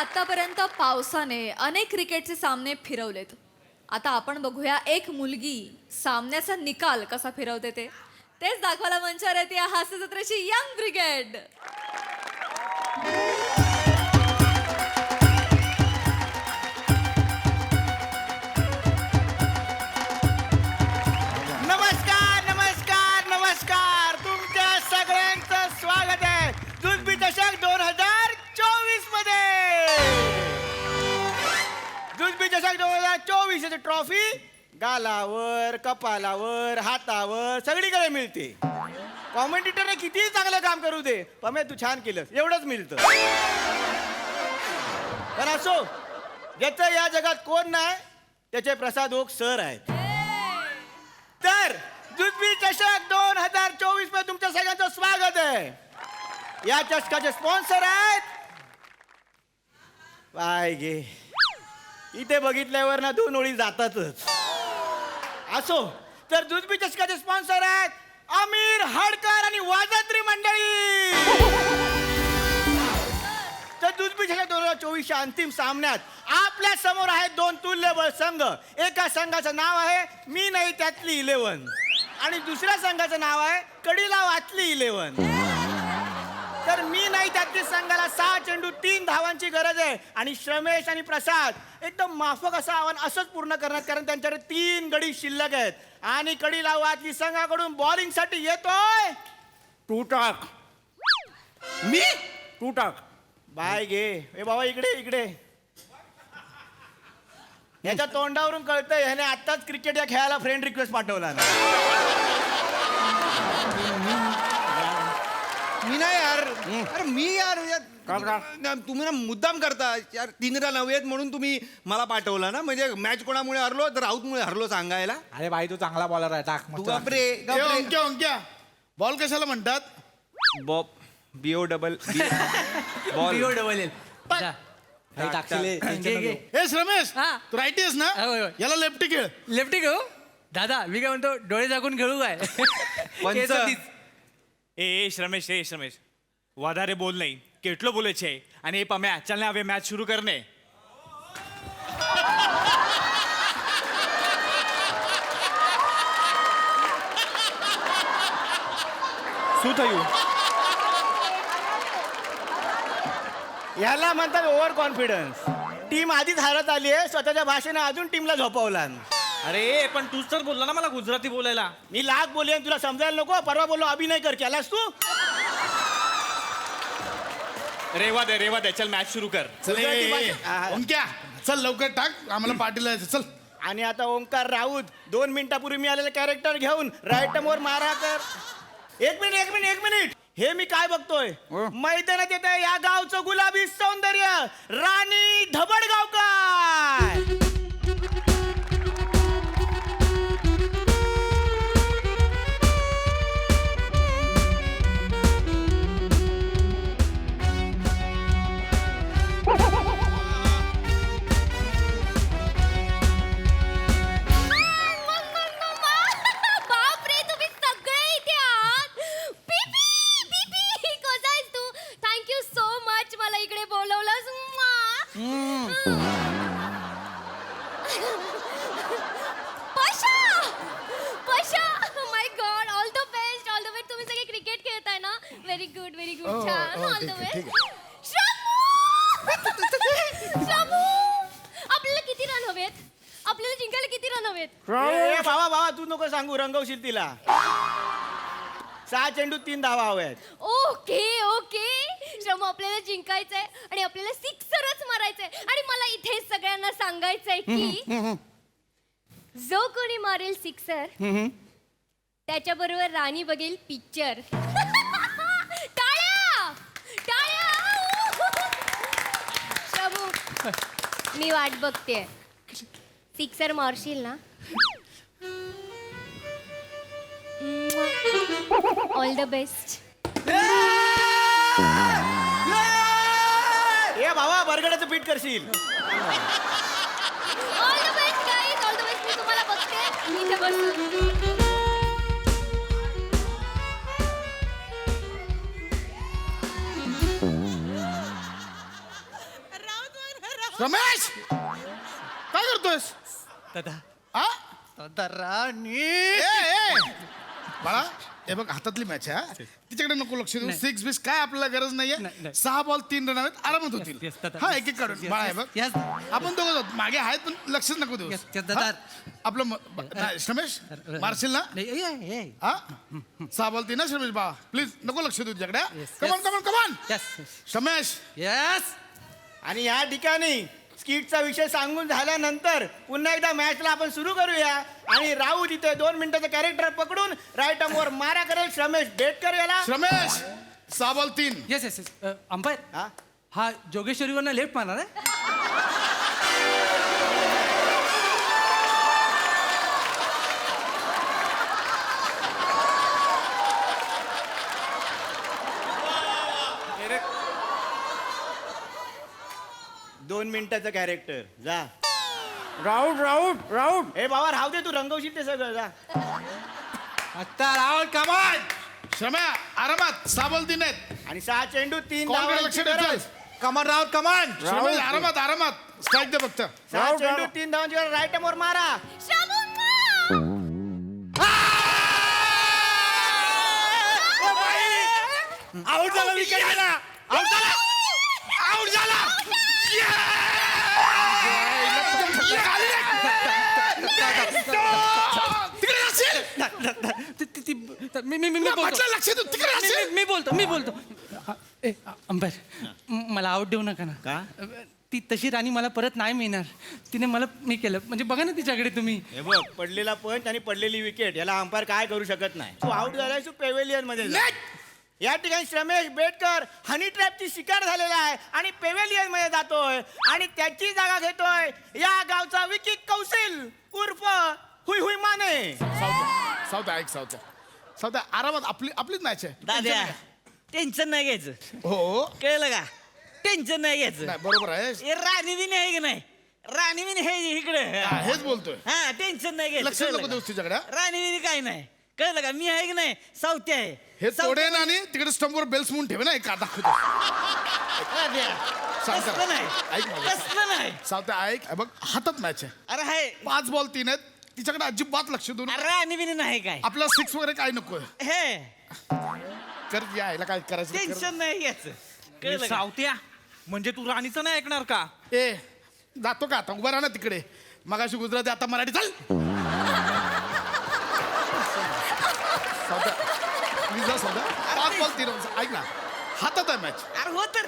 आतापर्यंत पावसाने अनेक क्रिकेटचे सामने फिरवलेत. आता आपण बघूया एक मुलगी सामन्याचा निकाल कसा फिरवते तेच दाखवायला मंचावर येते हास्य जत्रेची यंग ब्रिगेड. नमस्कार नमस्कार नमस्कार तुमच्या सगळ्यांचं स्वागत आहे जुजबी चषक 2024 मध्ये. जुजबी चषक 2024 ची ट्रॉफी गालावर कपालावर हातावर सगळीकडे मिळते. कॉमेंटेटरने कितीही चांगलं काम करू दे पमे तू छान केलंस एवढंच मिळतं. पण असो ज्याचं या जगात कोण नाही त्याचे प्रसाद ओक सर आहेत. तर जुजबी चषक 2024 मध्ये तुमच्या सगळ्यांचं स्वागत आहे. या चषकाचे स्पॉन्सर आहेत बाय गे इथे बघितल्यावर ना 2 ओळी जातातच. असो तर जुजबी चषकाचे स्पॉन्सर आहेत आमिर हडकर आणि वाजंत्री मंडळी. तर जुजबी चषक 2024च्या अंतिम सामन्यात आपल्या समोर आहेत 2 तुल्यबळ संघ. एका संघाचं नाव आहे मी नाही त्यातली 11 आणि दुसऱ्या संघाचं नाव आहे कडीला वाचली 11. तर मी नाही त्यातली संघाला 6 चेंडू 3 धावांची गरज आहे आणि श्रमेश आणि प्रसाद एकदम माफक असं आव्हान असंच पूर्ण करण्यात कारण त्यांच्याकडे 3 गडी शिल्लक आहेत. आणि कडीला वाचली संघाकडून बॉलिंग साठी येतोय टूटाक. मी टूटाक बाय गे ए बाबा इकडे इकडे. याच्या तोंडावरून कळतंय ह्याने आत्ताच क्रिकेट या खेळाला फ्रेंड रिक्वेस्ट पाठवला ना. मी नाही यार अरे मी यार तुम्ही ना मुद्दाम करता यार. 3 रन हवे आहेत म्हणून तुम्ही मला पाठवला ना. म्हणजे मॅच कोणामुळे हरलो तर राऊतमुळे हरलो सांगायला. अरे भाई तू चांगला बॉलर आहे टाक तू गपरे अंक्या बॉल कशाला म्हणतात? बॉब BO डबल बॉल हे श्रमेश हा. तू राईटी आहेस ना? होय, होय. याला लेफ्टी खेळ. लेफ्टी घेऊ दादा मी काय म्हणतो डोळे झाकून खेळू काय? केस तीच. ए श्रमेश वाधारे बोल नाही केटलो बोले छे आणि पम्या चलने हवे मैच शुरू करने. શું થયું? ह्याला म्हणतात ओव्हर कॉन्फिडन्स. टीम आधीच हारत आली आहे स्वतःच्या भाषेने अजून टीमला झोपवला. अरे पण तूच तर बोलला ना मला गुजराती बोलायला. मी लाख बोलले तुला समजायला नको. परवा बोललो अभिनय कर केलास तू. रेवा दे चल मैच शुरू कर. चल गुजराती भाषा- अंक्या चल लवकर टाक आम्हाला पार्टीला जायचं. चल आणि आता ओंकार राऊत 2 मिनिटापूर्वी मी आलेलं कॅरेक्टर घेऊन राईट मोर मारा कर. एक मिनिट हे मी काय बघतोय मैदानात येत या गावचं गुलाबी सौंदर्य राणी धबडगावकर. बापरे तुम्ही सगळे इथे आहात. बीबी कसा आहेस तू? थँक्यू सो मच मला इकडे बोलवलंस. पशा माय गॉड ऑल द बेस्ट तुम्ही सगळे क्रिकेट खेळताय ना. व्हेरी गुड छान ऑल द बेस्ट. श्रामू आपल्याला किती रन हवेत? आपल्याला जिंकायला किती रन हवेत? ए, बाबा तू नको सांगू रंगवशील तिला. 6 चेंडू 3 धावा हव्यात. ओके श्रमू आपल्याला जिंकायचंय आणि आपल्याला सिक्सरच मारायचंय. आणि मला इथे सगळ्यांना सांगायचंय की जो कोणी मारेल सिक्सर त्याच्याबरोबर राणी बघेल पिक्चर. टाळ्या श्रमू मी वाट बघते. सिक्सर मारशील ना? All the best. ए बाबा बरगड्याचं पीठ करशील. All the best guys all the best. मी तुम्हाला बघते इथे बसून. राऊत रमेश काय करतोयस दादा हा दादा राणी ए बाळा हे बघ हातातली मॅच आहे हा. तिच्याकडे नको लक्ष देऊ नाही. 6 बिस काय आपल्याला गरज नाहीये नाही, नाही. 6 बॉल 3 रन आहेत आरामात होतील yes, दादा. हा एक काढून Yes, बाळा हे yes, बघ yes. आपण दोघं जाऊ. मागे आहेत पण लक्षच नको देऊ Yes, yes, दादा. आपलं श्रमेश मारशील ना हा 6 बॉल 3 ना श्रमेश बाळा प्लीज नको लक्ष देऊ तुझ्याकडे Yes, कमान yes. कमान कमान यस श्रमेश यस आणि या ठिकाणी स्किटचा विषय सांगून झाल्यानंतर पुन्हा एकदा मॅचला आपण सुरू करूया आणि राहू तिथे 2 मिनिटाचं कॅरेक्टर पकडून राईट वर मारा करेल श्रमेश बेटकर याला. श्रमेश 6 ball 3 yes yes yes umpire हा? हा जोगेश्वरीवरनं लेफ्ट मारणार आहे दोन मिनिटाचं कॅरेक्टर जा. राऊट राऊट राऊट हे बाबा राहू दे तू रंगवशील ते सगळं जा. आता राहुल कमान श्रम्या आरामात 6 बॉल 3 आहेत आणि 6 चेंडू 3 कोणाकडे लक्ष देतोयस कमान राहुल कमान श्रमेश आरामात आरामात स्ट्राईक दे फक्त 6 चेंडू 3 धावांची राईट वर मारा. आउट झाला विकेट गेला आउट झाला आउट झाला तिकडे असेल मी बोलतो म्हटलं लक्ष देऊ तिकडे असेल मी बोलतो अंपायर मला आउट देऊ नका ना का? ती तशी राणी मला परत नाही मिळणार तिने मला मी केलं म्हणजे बघा ना तिच्याकडे तुम्ही हे बघ पडलेला पंच आणि पडलेली विकेट याला अंपायर काय करू शकत नाही. तू आउट झालाय तू पेवेलियन मध्ये जा. या ठिकाणी श्रमेश बेटकर हनी ट्रॅपची शिकार झालेला आहे आणि पेवेलियन मध्ये जातोय आणि त्याची जागा घेतोय या गावचा विकी कौशिल उर्फ हुई हुई माने. साऊथ ऐक साऊथ आरामात आपलीच मॅच आहे दाद्या टेन्शन नाही घ्यायचं हो कळलं का टेन्शन नाही घ्यायचं नाही बरोबर आहे हे राणी बिनी आहे की नाही राणी बिनी हे इकडे हा, हेच बोलतोय हा टेन्शन नाही घ्यायचं लक्ष कळलं नको का? देऊस तिच्याकडे हा? राणी बिनी काय नाही कळलं का मी आहे की नाही सावती आहे हे सावती- तोडेन आणि तिकडे स्टंपवर बेल्स म्हणून ठेवे ना एक दाखवतो दाद्या, सांग तसलं करा. नाही ऐक माझं. तसलं नाही साऊथ ऐक हे बघ हातात मॅच आहे अरे हाय 5 बॉल 3 आहेत तिच्याकडे अजिबात लक्ष देऊ अरे राणी बिनी नाही काय आपला 6 वगैरे काय नको हे कर यायला काय करायचं ते कर. टेन्शन नाही घ्यायचं कळलं का? सावत्या म्हणजे तू राणीचं नाही ऐकणार का? ए जातो का आता उभा राहा ना तिकडे मगाशी गुजराती आता मराठी चाल प्लीज जा सौदा 5 बॉल 3 ऐक ना हातात आहे मॅच अरे हो तर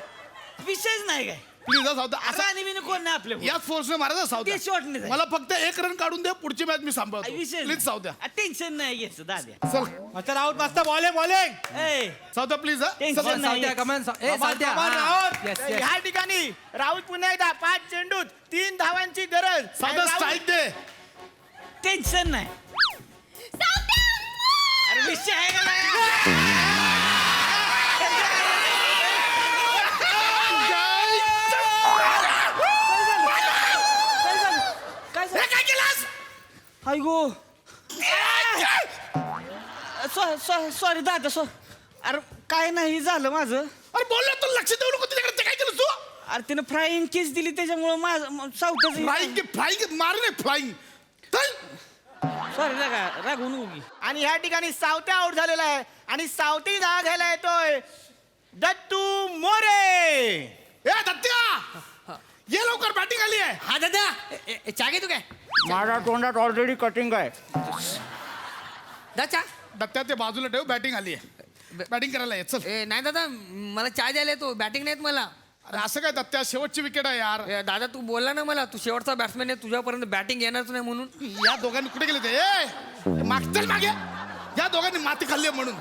विषयच नाही काय प्लीज जा सौदा अरे राणी बिनी कोण नाही आपल्या याच फोर्सने मारायचा ते सावदा short ने जाईल. मला फक्त 1 रन काढून दे पुढची मॅच मी सांभाळतो विषय प्लीज सावद्या टेन्शन नाही घ्यायचं दाद्या चल आता राहुल मस्त bowling bowling A Savda please tension चल नाही सावत्या कमान येस येस या ठिकाणी राहुल पुन्हा एकदा 5 चेंडूत 3 धावांची गरज. सावदा राहुल- स्ट्राईक दे टेन्शन नाही अरे विषय आहे का नाही? काय झालं? हाय गो सॉरी दादा अरे काय नाही झालं माझं अरे बोललो तू लक्ष देऊ नको तिच्याकडे ते काय केलं तू अरे तिनं फ्राईंग केस दिली त्याच्यामुळं माझं सावताचं फ्लाइंग मार नाही फ्लाइंग चल सॉरी रागवू नको की. आणि या ठिकाणी सावत्या आउट झालेला आहे आणि सावती धावा घ्यायला येतोय दत्तू मोरे. ए दत्त्या ये लवकर बॅटिंग आली आहे हा दादा चागे तू काय माझ्या तोंडात ऑलरेडी कटिंग आहे दाचा दत्त्या ते बाजूला ठेव बॅटिंग आली आहे बॅटिंग करायला ये चल ए नाही दादा मला चाय द्यायला येतो बॅटिंग नाहीत मला अरे असं काय दत्त्या शेवटची विकेट आहे यार ए, दादा तू बोलला ना मला तू शेवटचा बॅट्समॅन आहे तुझ्यापर्यंत बॅटिंग येणारच नाही म्हणून या दोघांनी कुठे गेले ते ए मागचल मागे या दोघांनी माती खाल्ली आहे म्हणून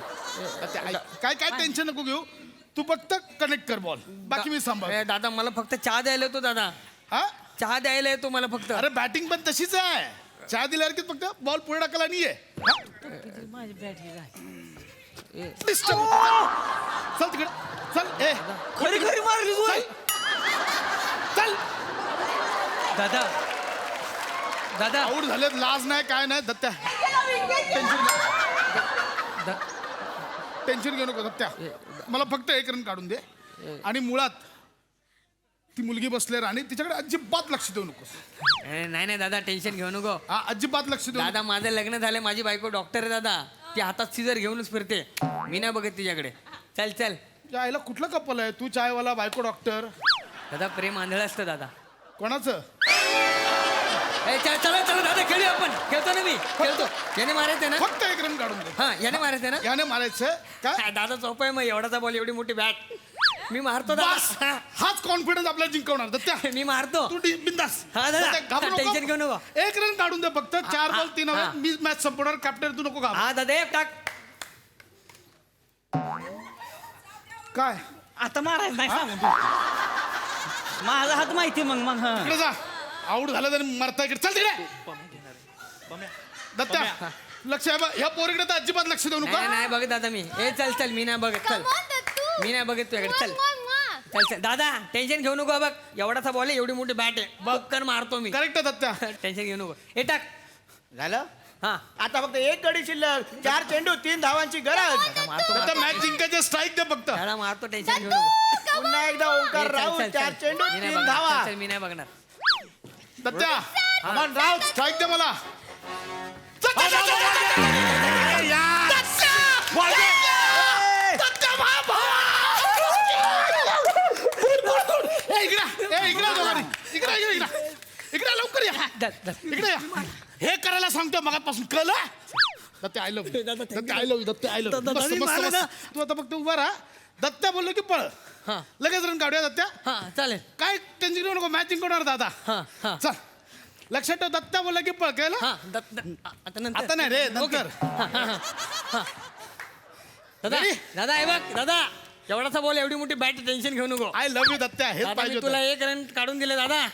दत्त्या, ऐक, काय काय टेन्शन नको घेऊ तू फक्त कनेक्ट कर बॉल बाकी मी सांभाळ ए, दादा मला फक्त चहा द्यायला येतो दादा हा चहा द्यायला येतो मला फक्त अरे बॅटिंग पण तशीच आहे चहा दिल्यावर की फक्त बॉल पुढे टाकला नाहीये माझी बॅट हे काय Disturb होतं. चल तिकडे चल ए खरी खरी मारली तू चल दादा दादा आऊट झाले लाज नाही काय नाही दत्त्या टेन्शन घेऊ नको दत्त्या मला फक्त 1 रन काढून दे आणि मुळात ती मुलगी बसले राणी तिच्याकडे अजिबात लक्ष देऊ नकोस. नाही नाही दादा टेन्शन घेऊ नको. हा अजिबात लक्ष देऊ दादा माझं लग्न झालं, माझी बायको डॉक्टर आहे दादा. ती हातात सिजर घेऊनच फिरते, मी नाही बघत तिच्याकडे. चल चल या आईला कुठलं कपल आहे? तू चायवाला, बायको डॉक्टर. दादा प्रेम आंधळ असतं दादा. कोणाचं? चला चला चला दादा खेळू आपण. खेळतो ना मी, खेळतो. याने मारायचं ना? फक्त एक रन काढून दे. हा याने मारायचं ना? याने मारायचं काय? काय दादा सोपं आहे, मग एवढाचा बॉल एवढी मोठी बॅट मी मारतो बस दादा. हाच कॉन्फिडन्स आपल्याला जिंकवणार. दत्त्या मी मारतो. तू बिंदास. हा, दादा. टेन्शन घेऊ नको. एक रन काढून दे फक्त. 4 बॉल 3 हा. मी मॅच संपवणार. कॅप्टन तू नको घाबरू. हा दादा एक टाक. काय आता मारायचं नाही सांगून तू. माझा हात माहिती मग मग हा. इकडे जा. आऊट झालं तरी मरता इकडे. चल तिकडे. दत्त्या लक्ष आहे बा. ह्या पोरीकडे तर अजिबात लक्ष देऊ नाही नका. नाही बघत दादा मी. चल चल मी नाही बघत. चल Come on, दत्तू. मी नाही बघत तुझ्याकडे. चल वा. चल चल दादा टेन्शन घेऊ नको. बघ एवढाचा बॉल आहे, एवढी मोठी बॅट आहे. बघ कर मारतो मी. करेक्ट आहे दत्त्या. टेन्शन घेऊ नको. हे टाक. झालं हा आता फक्त एक गडी शिल्लक. 4 चेंडू 3 धावांची गरज. दत्त्या मॅच जिंकायचे स्ट्राईक दे फक्त. त्याला मारतो. टेन्शन घेऊ नको. पुन्हा एकदा ओंकार चल, राऊत. चल, चल. 4 चेंडू मी नाही 3 बघणार. धावा. चल, चल, मी नाही बघणार. दत्त्या अमन राऊत स्ट्राईक दे मला. चल, चल, चल, चल, चल, दत्त्या, बाबा! ए, इकडे दोघांनी. इकडे लवकर या. इकडे या. हे करायला सांगतो मगापासून. कळलं? Dattya I love you. Dattya I love you. Dattya I love you. तू आता फक्त उभा राहा. दत्त्या बोललो की पळ. हा लगेच रन काढूया दत्त्या. हा चालेल. काय टेन्शन घेऊ नको. मॅच जिंकवणार दादा. हा हा चल लक्षात ठेव. दत्त्या बोलला की पळ. कळलं? हा आता नंतर. आता नाही रे नंतर. दादा Ready? दादा हे बघ दादा एवढाचा बॉल एवढी मोठी बॅट. टेन्शन घेऊ नको. I love you Dattya. हेच दादा पाहिजे मी तुला होतं. 1 रन काढून दिले दादा.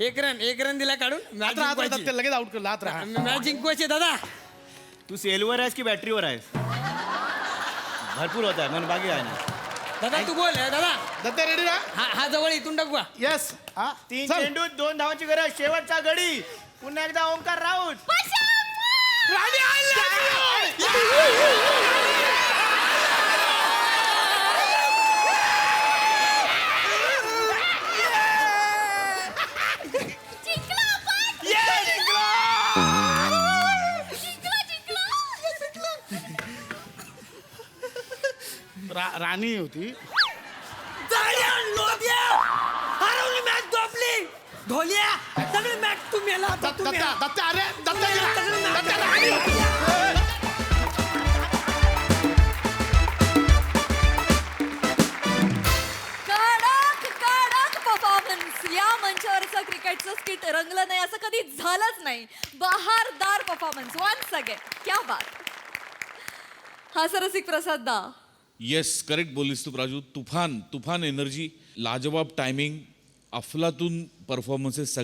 एक रन दिला काढून. मॅच आत राहा, दत्त्या जिंकवायची. लगेच आउट कर. आत राहा. मॅच जिंकवायची दादा. तू सेलवर आहेस की बॅटरीवर आहेस? भरपूर होत आहे म्हणून बाकी आहे ना. दादा तू बोल दादा. दत्त्या रेडी राहा. हा जवळ इथून टाकू का? येस. हा 3 चल. चेंडू 2 धावांची गरज. शेवटचा गडी. पुन्हा एकदा ओंकार राऊत. राणी, I love you! जिंकलो आपण. राणी होती. ढोलिया सगळी मॅच तू मेला. दत्त्या अरे दत्त्या राणी होती. कडक कडक परफॉर्मन्स. या मंचावरचं क्रिकेटचं स्किट रंगलं नाही असं कधी झालंच नाही. बहारदार परफॉर्मन्स वन्स अगेन. क्या बात. हा सरसिक प्रसाद दा. येस करेक्ट बोललीस तू प्राजू. तुफान एनर्जी, लाजवाब टायमिंग, अफलातून परफॉर्मन्सेस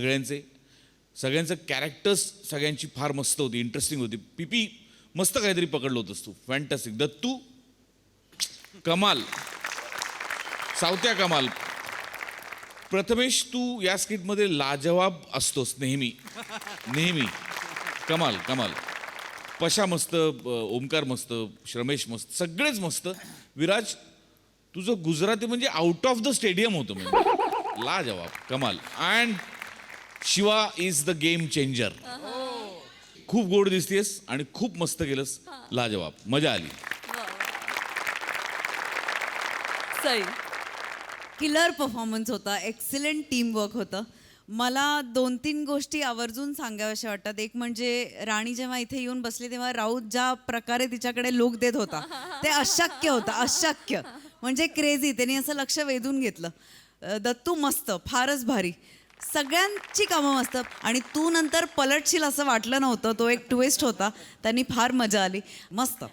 सगळ्यांचं कॅरेक्टर्स सगळ्यांची फार मस्त होती, इंटरेस्टिंग होती. पीपी मस्त काहीतरी पकडलं होतंस तू. फॅन्टॅस्टिक. दत्तू कमाल, सावत्या कमाल. प्रथमेश तू या स्किटमध्ये लाजवाब असतोस नेहमी. कमाल. पशा मस्त, ओमकार मस्त, श्रमेश मस्त, सगळेच मस्त. विराज तुझं गुजराती म्हणजे आउट ऑफ द स्टेडियम होतं म्हणजे. लाजवाब, कमाल. And Shiva is the game changer. खूप गोड दिसतेस आणि खूप मस्त केलंस. लाजवाब, मजा आली. सई. किलर परफॉर्मन्स होता. एक्सलंट टीमवर्क होतं. मला 2-3 गोष्टी आवर्जून सांगाव्याशा वाटतात. एक म्हणजे राणी जेव्हा इथे येऊन बसली तेव्हा राऊत ज्या प्रकारे तिच्याकडे लुक देत होता ते अशक्य होतं. अशक्य म्हणजे क्रेझी. त्यांनी असं लक्ष वेधून घेतलं. दत्तू मस्त, फारच भारी. सगळ्यांची कामं मस्त. आणि तू नंतर पलटशील असं वाटलं नव्हतं. तो एक ट्विस्ट होता. त्यांनी फार मजा आली. मस्त.